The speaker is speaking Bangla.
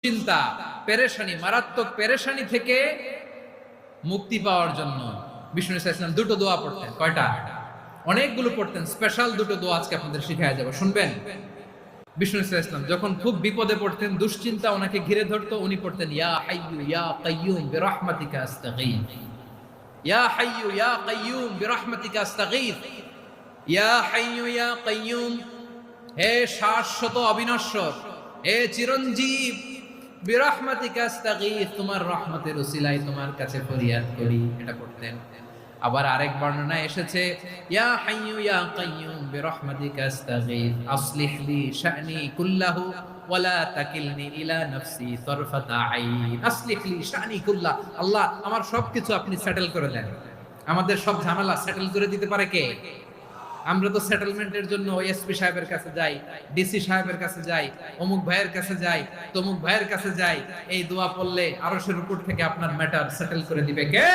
চিন্তা, পেরেশানি, মারাত্মক পেরেশানি থেকে মুক্তি পাওয়ার জন্য বিষ্ণু ইসলাম দুটো দোয়া পড়তেন। কয়টা? অনেকগুলো পড়তেন। স্পেশাল দুটো দোয়া আজকে আপনাদের শিখায় যাব, শুনবেন? বিষ্ণু ইসলাম যখন খুব বিপদে পড়তেন, দুশ্চিন্তা ওনাকে ঘিরে ধরতো, উনি পড়তেন ইয়া হাইয়ু ইয়া কাইয়ুম বিরহমাতিকা আস্তাগীথ, ইয়া হাইয়ু ইয়া কাইয়ুম বিরহমাতিকা আস্তাগীথ, ইয়া হাইয়ু ইয়া কাইয়ুম, হে শাশ্বত অবিনশ্বর, হে চিরঞ্জীব, বিরহমাতিকা আস্তাগীথ, তোমার রহমতের উসিলায় তোমার কাছে ফরিয়াদ করি। এটা করতেন। আবার আরেক বর্ণনায় এসেছে ইয়া হাইয়ু ইয়া কাইয়ুম বিরহমাতিকা আস্তাগীথ আসলিহ লি শা'নি কুল্লাহু ওয়ালা তাকিলনি ইলা নাফসি তারফাতা আইন। আসলিহ লি শা'নি কুল্লাহ, আল্লাহ আমার সবকিছু আপনি সেটেল করে দেন। আমাদের সব ঝামেলা সেটেল করে দিতে পারে কে? আমরা তো সেটেলমেন্টের জন্য এসপি সাহেবের কাছে যাই, ডিসি সাহেবের কাছে যাই, অমুক ভাইয়ের কাছে যাই, তমুক ভাইয়ের কাছে যাই। এই দোয়া পড়লে আরশের উপর থেকে আপনার ম্যাটার সেটেল করে দিবে কে?